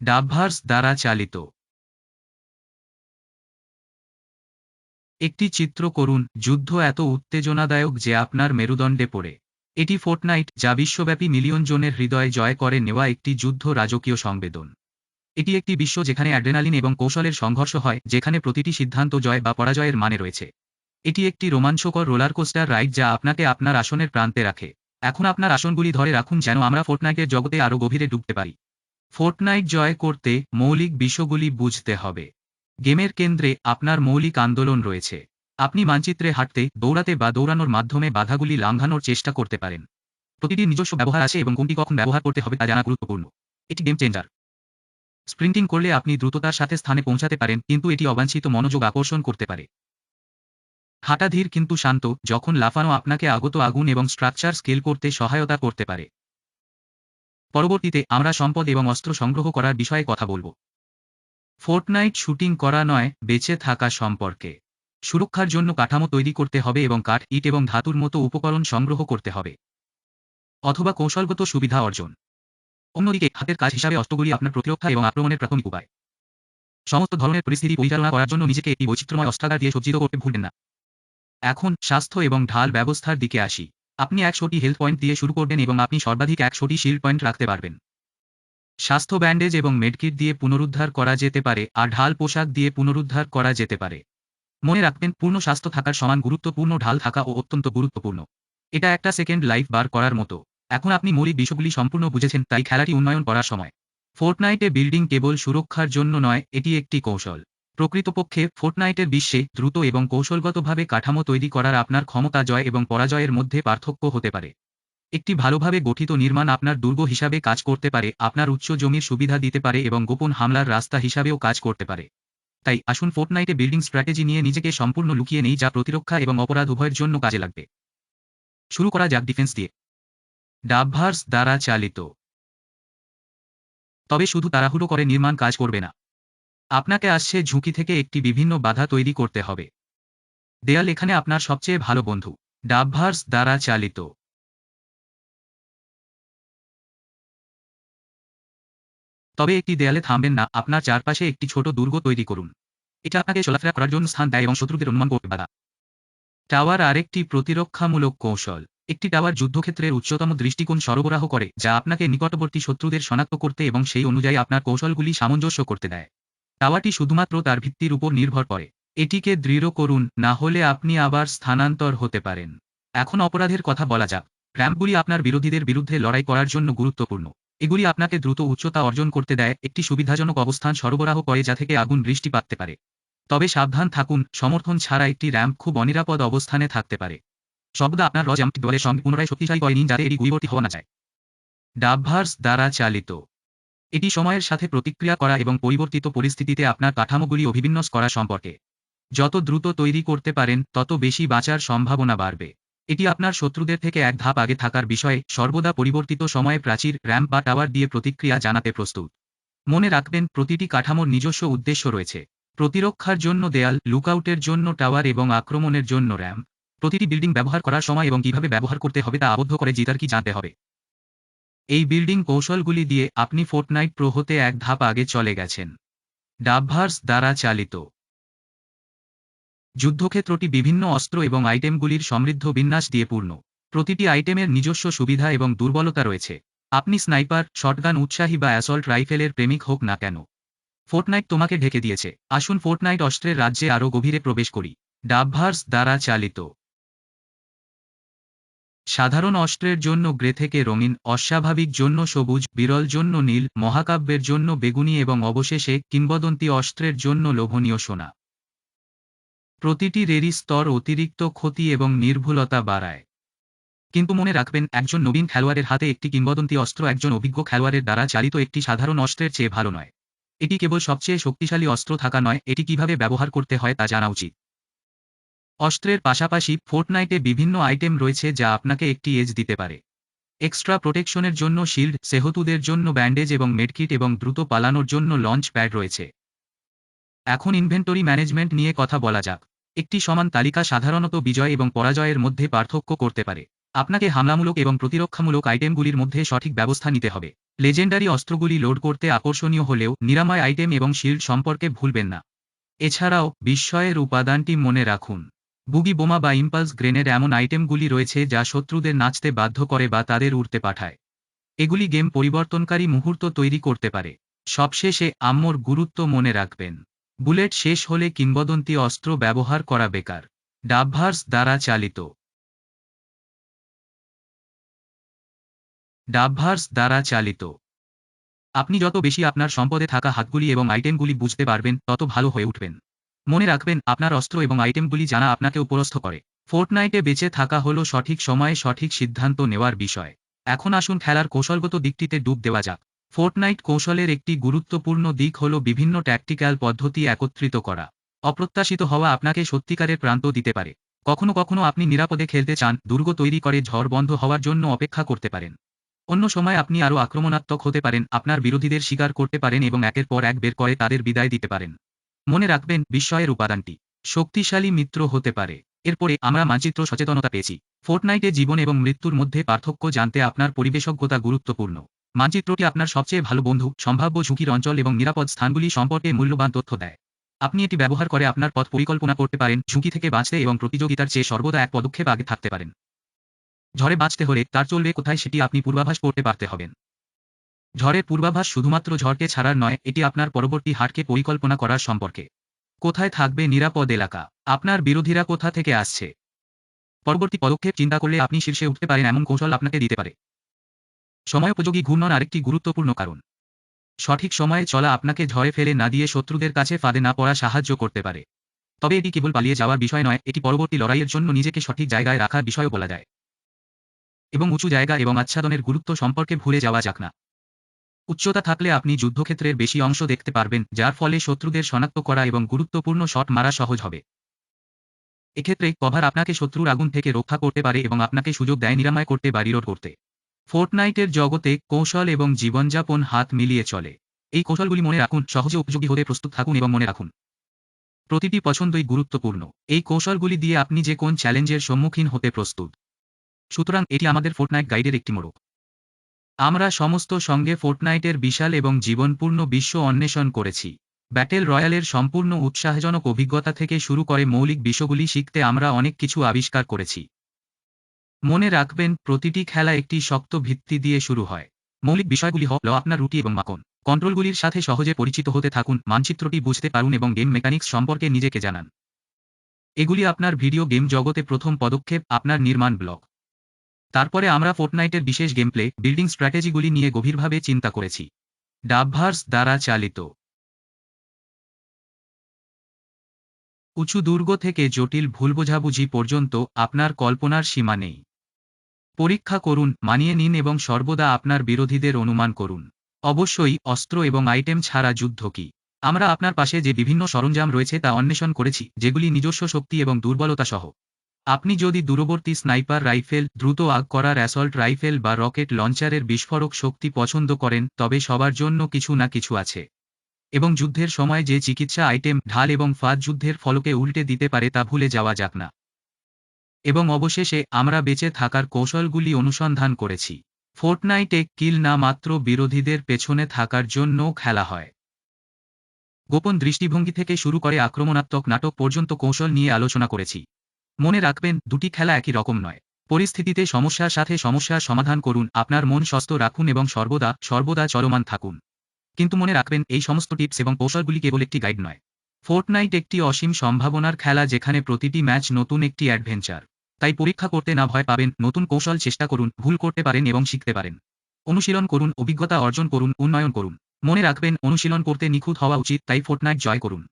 ডাবভার্স দ্বারা চালিত। একটি চিত্র করুন, যুদ্ধ এত উত্তেজনাদায়ক যে আপনার মেরুদণ্ডে পড়ে। এটি ফোর্টনাইট, যা বিশ্বব্যাপী মিলিয়ন জনের হৃদয় জয় করে নেওয়া একটি যুদ্ধ রাজকীয় সংবেদন। এটি একটি বিশ্ব যেখানে অ্যাড্রেনালিন এবং কৌশলের সংঘর্ষ হয়, যেখানে প্রতিটি সিদ্ধান্ত জয় বা পরাজয়ের মানে রয়েছে। এটি একটি রোমাঞ্চকর রোলারকোস্টার রাইড যা আপনাকে আপনার আসনের প্রান্তে রাখে। এখন আপনার আসনগুলি ধরে রাখুন যেন আমরা ফোর্টনাইটের জগতে আরও গভীরে ডুবতে পারি। ফোর্টনাইট জয় করতে মৌলিক বিষয়গুলি বুঝতে হবে। গেমের কেন্দ্রে আপনার মৌলিক আন্দোলন রয়েছে। আপনি মানচিত্রে হাঁটতে, দৌড়াতে বা দৌড়ানোর মাধ্যমে বাধাগুলি লাঙ্ঘানোর চেষ্টা করতে পারেন। প্রতিটির নিজস্ব ব্যবহার আছে এবং কোনটি কখন ব্যবহার করতে হবে তা জানা গুরুত্বপূর্ণ। এটি গেম চেঞ্জার। স্প্রিন্টিং করলে আপনি দ্রুততার সাথে স্থানে পৌঁছাতে পারেন, কিন্তু এটি অবাঞ্ছিত মনোযোগ আকর্ষণ করতে পারে। হাঁটা ধীর কিন্তু শান্ত, যখন লাফানো আপনাকে আগত আগুন এবং স্ট্রাকচার স্কেল করতে সহায়তা করতে পারে। পরবর্তীতে আমরা সম্পদ এবং অস্ত্র সংগ্রহ করার বিষয়ে কথা বলব। ফোর্টনাইট শুটিং করা নয়, বেঁচে থাকা সম্পর্কে। সুরক্ষার জন্য কাঠামো তৈরি করতে হবে এবং কাঠ, ইট এবং ধাতুর মতো উপকরণ সংগ্রহ করতে হবে, অথবা কৌশলগত সুবিধা অর্জন। অন্যদিকে হাতের কাজ হিসাবে অস্ত্রগুলি আপনার প্রতিরক্ষা এবং আক্রমণের প্রাথমিক উপায়। সমস্ত ধরনের পরিস্থিতি পরিচালনা করার জন্য নিজেকে একটি বৈচিত্র্যময় অস্ত্রাগার দিয়ে সজ্জিত করতে ভুলবেন না। এখন স্বাস্থ্য এবং ঢাল ব্যবস্থার দিকে আসি। আপনি 100টি হেলথ পয়েন্ট দিয়ে শুরু করবেন এবং আপনি সর্বাধিক 100টি শিল্ড পয়েন্ট রাখতে পারবেন। স্বাস্থ্য ব্যান্ডেজ এবং মেডকিট দিয়ে পুনরুদ্ধার করা যেতে পারে, আর ঢাল পোশাক দিয়ে পুনরুদ্ধার করা যেতে পারে। মনে রাখবেন, পূর্ণ স্বাস্থ্য থাকার সমান গুরুত্বপূর্ণ ঢাল থাকা ও অত্যন্ত গুরুত্বপূর্ণ। এটা একটা সেকেন্ড লাইফ বার করার মতো। এখন আপনি মৌলিক বিষয়গুলি সম্পূর্ণ বুঝেছেন, তাই খেলাটি উন্নয়ন করার সময়। ফোর্টনাইটে বিল্ডিং কেবল সুরক্ষার জন্য নয়, এটি একটি কৌশল। প্রকৃতপক্ষে ফোর্টনাইটের বিশ্বে দ্রুত এবং কৌশলগতভাবে কাঠামো তৈরি করার আপনার ক্ষমতা জয় এবং পরাজয়ের মধ্যে পার্থক্য হতে পারে। একটি ভালোভাবে গঠিত নির্মাণ আপনার দুর্গ হিসাবে কাজ করতে পারে, আপনার উচ্চ জমির সুবিধা দিতে পারে এবং গোপন হামলার রাস্তা হিসাবেও কাজ করতে পারে। তাই আসুন ফোর্টনাইটে বিল্ডিং স্ট্র্যাটেজি নিয়ে নিজেকে সম্পূর্ণ লুকিয়ে নেই, যা প্রতিরক্ষা এবং অপরাধ উভয়ের জন্য কাজে লাগবে। শুরু করা যাক ডিফেন্স দিয়ে। ডাবভার্স দ্বারা চালিত। তবে শুধু তাড়াহুড়ো করে নির্মাণ কাজ করবে না। আপনাকে আসছে ঝুঁকি থেকে একটি বিভিন্ন বাধা তৈরি করতে হবে। দেয়াল এখানে আপনার সবচেয়ে ভালো বন্ধু। ডাবভার্স দ্বারা চালিত। তবে একটি দেয়ালে থামবেন না, আপনার চারপাশে একটি ছোট দুর্গ তৈরি করুন। এটা আপনাকে চলাফেরা করার জন্য স্থান দেয় এবং শত্রুদের অনুমান করতে বাধা। টাওয়ার আরেকটি প্রতিরক্ষামূলক কৌশল। একটি টাওয়ার যুদ্ধক্ষেত্রের উচ্চতম দৃষ্টিকোণ সরবরাহ করে, যা আপনাকে নিকটবর্তী শত্রুদের শনাক্ত করতে এবং সেই অনুযায়ী আপনার কৌশলগুলি সামঞ্জস্য করতে দেয়। টাওয়ারটি শুধুমাত্র তার ভিত্তির উপর নির্ভর করে। এটিকে দৃঢ় করুন, না হলে আপনি আবার স্থানান্তর হতে পারেন। এখন অপরাধের কথা বলা যাক। র্যাম্পগুলি আপনার বিরোধীদের বিরুদ্ধে লড়াই করার জন্য গুরুত্বপূর্ণ। এগুলি আপনাকে দ্রুত উচ্চতা অর্জন করতে দেয়, একটি সুবিধাজনক অবস্থান সরবরাহ করে যা থেকে আগুন বৃষ্টি পাততে পারে। তবে সাবধান থাকুন, সমর্থন ছাড়া একটি র্যাম্প খুব অনিরাপদ অবস্থানে থাকতে পারে। সর্বদা আপনার জাম্পটি দলের সঙ্গে পুনরায় শক্তিশালী করে নিন যাতে এটি গুলিবর্তী হওয়া না যায়। ডাবভার্স দ্বারা চালিত। এটি সময়ের সাথে প্রতিক্রিয়া করা এবং পরিবর্তিত পরিস্থিতিতে আপনার কাঠামোগুলি অভিবিন্যাস করা সম্পর্কে। যত দ্রুত তৈরি করতে পারেন, তত বেশি বাঁচার সম্ভাবনা বাড়বে। এটি আপনার শত্রুদের থেকে এক ধাপ আগে থাকার বিষয়ে সর্বদা পরিবর্তিত সময়ে প্রাচীর, র্যাম্প বা টাওয়ার দিয়ে প্রতিক্রিয়া জানাতে প্রস্তুত। মনে রাখবেন, প্রতিটি কাঠামোর নিজস্ব উদ্দেশ্য রয়েছে। প্রতিরক্ষার জন্য দেয়াল, লুকআউটের জন্য টাওয়ার এবং আক্রমণের জন্য র্যাম্প। প্রতিটি বিল্ডিং ব্যবহার করার সময় এবং কিভাবে ব্যবহার করতে হবে তা আবদ্ধ করে জিতার কি জানতে হবে। এই বিল্ডিং কৌশলগুলি দিয়ে আপনি ফোর্টনাইট প্রো হতে এক ধাপ আগে চলে গেছেন। ডাবভার্স দ্বারা চালিত। যুদ্ধক্ষেত্রটি বিভিন্ন অস্ত্র এবং আইটেমগুলির সমৃদ্ধ বিন্যাস দিয়ে পূর্ণ। প্রতিটি আইটেমের নিজস্ব সুবিধা এবং দুর্বলতা রয়েছে। আপনি স্নাইপার, শটগান উৎসাহী বা অ্যাসল্ট রাইফেলের প্রেমিক হোক না কেন, ফোর্টনাইট তোমাকে ঢেকে দিয়েছে। আসুন ফোর্টনাইট অস্ত্রের রাজ্যে আরও গভীরে প্রবেশ করি। ডাবভার্স দ্বারা চালিত। সাধারণ অস্ত্রের জন্য গ্রে থেকে রঙিন, অস্বাভাবিক জন্য সবুজ, বিরল জন্য নীল, মহাকাব্যের জন্য বেগুনি এবং অবশেষে কিংবদন্তি অস্ত্রের জন্য লোভনীয় সোনা। প্রতিটি রেরি স্তর অতিরিক্ত ক্ষতি এবং নির্ভুলতা বাড়ায়। কিন্তু মনে রাখবেন, একজন নবীন খেলোয়াড়ের হাতে একটি কিংবদন্তি অস্ত্র একজন অভিজ্ঞ খেলোয়াড়ের দ্বারা চালিত একটি সাধারণ অস্ত্রের চেয়ে ভালো নয়। এটি কেবল সবচেয়ে শক্তিশালী অস্ত্র থাকা নয়, এটি কিভাবে ব্যবহার করতে হয় তা জানা উচিত। অস্ত্রের পাশাপাশি ফোর্টনাইটে বিভিন্ন আইটেম রয়েছে যা আপনাকে একটি এজ দিতে পারে। এক্সট্রা প্রোটেকশনের জন্য শিল্ড, সেহতুদের জন্য ব্যান্ডেজ এবং মেডকিট এবং দ্রুত পালানোর জন্য লঞ্চ প্যাড রয়েছে। এখন ইনভেন্টরি ম্যানেজমেন্ট নিয়ে কথা বলা যাক। একটি সমান তালিকা সাধারণত বিজয় এবং পরাজয়ের মধ্যে পার্থক্য করতে পারে। আপনাকে হামলামূলক এবং প্রতিরক্ষামূলক আইটেমগুলির মধ্যে সঠিক ব্যবস্থা নিতে হবে। লেজেন্ডারি অস্ত্রগুলি লোড করতে আকর্ষণীয় হলেও নিরাময় আইটেম এবং শিল্ড সম্পর্কে ভুলবেন না। এছাড়াও বিস্ময়ের উপাদানটি মনে রাখুন। বুগি বোমা বা ইম্পালস গ্রেনেড এমন আইটেমগুলি রয়েছে যা শত্রুদের নাচতে বাধ্য করে বা তাদের উড়তে পাঠায়। এগুলি গেম পরিবর্তনকারী মুহূর্ত তৈরি করতে পারে। সবশেষে আম্মোর গুরুত্ব মনে রাখবেন। বুলেট শেষ হলে কিংবদন্তি অস্ত্র ব্যবহার করা বেকার। ডাবভার্স দ্বারা চালিত। ডাবভার্স দ্বারা চালিত। আপনি যত বেশি আপনার সম্পদে থাকা হাতগুলি এবং আইটেমগুলি বুঝতে পারবেন তত ভালো হয়ে উঠবেন। মনে রাখবেন আপনার অস্ত্র এবং আইটেমগুলি জানা আপনাকে উপরস্থ করে। ফোর্টনাইটে বেঁচে থাকা হলো সঠিক সময়ে সঠিক সিদ্ধান্ত নেওয়ার বিষয়। এখন আসুন খেলার কৌশলগত দিকটিতে ডুব দেওয়া যাক। ফোর্টনাইট কৌশলের একটি গুরুত্বপূর্ণ দিক হল বিভিন্ন ট্যাকটিক্যাল পদ্ধতি একত্রিত করা। অপ্রত্যাশিত হওয়া আপনাকে সত্যিকারের প্রান্ত দিতে পারে। কখনো কখনো আপনি নিরাপদে খেলতে চান, দুর্গ তৈরি করে ঝড় বন্ধ হওয়ার জন্য অপেক্ষা করতে পারেন। অন্য সময় আপনি আরও আক্রমণাত্মক হতে পারেন, আপনার বিরোধীদের শিকার করতে পারেন এবং একের পর এক বের করে তাদের বিদায় দিতে পারেন। মনে রাখবেন বিস্ময়ের উপাদানটি শক্তিশালী মিত্র হতে পারে। এরপরে আমরা মানচিত্র সচেতনতা পেয়েছি। ফোর্টনাইটে জীবন এবং মৃত্যুর মধ্যে পার্থক্য জানতে আপনার পরিবেশজ্ঞতা গুরুত্বপূর্ণ। মানচিত্রটি আপনার সবচেয়ে ভালো বন্ধু, সম্ভাব্য ঝুঁকির অঞ্চল এবং নিরাপদ স্থানগুলি সম্পর্কে মূল্যবান তথ্য দেয়। আপনি এটি ব্যবহার করে আপনার পথ পরিকল্পনা করতে পারেন, ঝুঁকি থেকে বাঁচতে এবং প্রতিযোগিতার চেয়ে সর্বদা এক পদক্ষেপ আগে থাকতে পারেন। ঝড়ে বাঁচতে হলে তার চলবে কোথায় সেটি আপনি পূর্বাভাস করতে পারতে হবেন। ঝড়ের পূর্বাভাস শুধুমাত্র ঝড়কে ছাড়ার নয়, এটি আপনার পরবর্তী হাটকে পরিকল্পনা করার সম্পর্কে। কোথায় থাকবে নিরাপদ এলাকা? আপনার বিরোধীরা কোথা থেকে আসছে? পরবর্তী পদক্ষেপ চিন্তা করলে আপনি শীর্ষে উঠতে পারেন এমন কৌশল আপনাকে দিতে পারে। সময়োপযোগী ঘূর্ণন আরেকটি গুরুত্বপূর্ণ কারণ। সঠিক সময়ে চলা আপনাকে ঝড়ে ফেলে না দিয়ে শত্রুদের কাছে ফাঁদে না পড়া সাহায্য করতে পারে। তবে এটি কেবল পালিয়ে যাওয়ার বিষয় নয়, এটি পরবর্তী লড়াইয়ের জন্য নিজেকে সঠিক জায়গায় রাখার বিষয়ও বলা যায়। এবং উঁচু জায়গা এবং আচ্ছাদনের গুরুত্ব সম্পর্কে ভুলে যাওয়া যাক না। উচ্চতা থাকলে আপনি যুদ্ধক্ষেত্রের বেশি অংশ দেখতে পারবেন, যার ফলে শত্রুদের শনাক্ত করা এবং গুরুত্বপূর্ণ শট মারা সহজ হবে। এক্ষেত্রে কভার আপনাকে শত্রুর আগুন থেকে রক্ষা করতে পারে এবং আপনাকে সুযোগ দেয় নিরাময় করতে বা রিলোড করতে। ফোর্টনাইটের জগতে কৌশল এবং জীবনযাপন হাত মিলিয়ে চলে। এই কৌশলগুলি মনে রাখুন, সহজে উপযোগী হতে প্রস্তুত থাকুন এবং মনে রাখুন প্রতিটি পছন্দই গুরুত্বপূর্ণ। এই কৌশলগুলি দিয়ে আপনি যে কোন চ্যালেঞ্জের সম্মুখীন হতে প্রস্তুত। সুতরাং এটি আমাদের ফোর্টনাইট গাইডের একটি মোড়ক। আমরা সমস্ত সঙ্গে ফোর্টনাইটের বিশাল এবং জীবনপূর্ণ বিশ্ব অন্বেষণ করেছি। ব্যাটেল রয়্যালের সম্পূর্ণ উৎসাহজনক অভিজ্ঞতা থেকে শুরু করে মৌলিক বিষয়গুলি শিখতে আমরা অনেক কিছু আবিষ্কার করেছি। মনে রাখবেন প্রতিটি খেলা একটি শক্ত ভিত্তি দিয়ে শুরু হয়। মৌলিক বিষয়গুলি হল আপনার রুটি এবং মাখন। কন্ট্রোলগুলির সাথে সহজে পরিচিত হতে থাকুন, মানচিত্রটি বুঝতে পারুন এবং গেম মেকানিক্স সম্পর্কে নিজেকে জানান। এগুলি আপনার ভিডিও গেম জগতে প্রথম পদক্ষেপ, আপনার নির্মাণ ব্লক। তারপরে আমরা ফোর্টনাইটের বিশেষ গেমপ্লে, বিল্ডিং স্ট্র্যাটেজিগুলি নিয়ে গভীরভাবে চিন্তা করেছি। ডাবভার্স দ্বারা চালিত। উঁচু দুর্গ থেকে জটিল ভুল বোঝাবুঝি পর্যন্ত আপনার কল্পনার সীমা নেই। পরীক্ষা করুন, মানিয়ে নিন এবং সর্বদা আপনার বিরোধীদের অনুমান করুন। অবশ্যই অস্ত্র এবং আইটেম ছাড়া যুদ্ধ কি? আমরা আপনার পাশে যে বিভিন্ন সরঞ্জাম রয়েছে তা অন্বেষণ করেছি, যেগুলি নিজস্ব শক্তি এবং দুর্বলতা সহ। আপনি যদি দূরবর্তী স্নাইপার রাইফেল, দ্রুত আগ করার অ্যাসল্ট রাইফেল বা রকেট লঞ্চারের বিস্ফোরক শক্তি পছন্দ করেন, তবে সবার জন্য কিছু না কিছু আছে। এবং যুদ্ধের সময় যে চিকিৎসা আইটেম, ঢাল এবং ফাঁদ যুদ্ধের ফলকে উল্টে দিতে পারে তা ভুলে যাওয়া যাক না। এবং অবশেষে আমরা বেঁচে থাকার কৌশলগুলি অনুসন্ধান করেছি। ফোর্টনাইটে কিল না মাত্র বিরোধীদের পেছনে থাকার জন্যও খেলা হয়। গোপন দৃষ্টিভঙ্গি থেকে শুরু করে আক্রমণাত্মক নাটক পর্যন্ত কৌশল নিয়ে আলোচনা করেছি। মনে রাখবেন দুটি খেলা একই রকম নয়। পরিস্থিতিতে সমস্যার সাথে সমস্যার সমাধান করুন, আপনার মন সুস্থ রাখুন এবং সর্বদা চলমান থাকুন। কিন্তু মনে রাখবেন এই সমস্ত টিপস এবং কৌশলগুলি কেবল একটি গাইড নয়। ফোর্টনাইট একটি অসীম সম্ভাবনার খেলা, যেখানে প্রতিটি ম্যাচ নতুন একটি অ্যাডভেঞ্চার। তাই পরীক্ষা করতে না ভয় পাবেন, নতুন কৌশল চেষ্টা করুন, ভুল করতে পারেন এবং শিখতে পারেন। অনুশীলন করুন, অভিজ্ঞতা অর্জন করুন, উন্নয়ন করুন। মনে রাখবেন অনুশীলন করতে নিখুঁত হওয়া উচিত, তাই ফোর্টনাইট জয় করুন।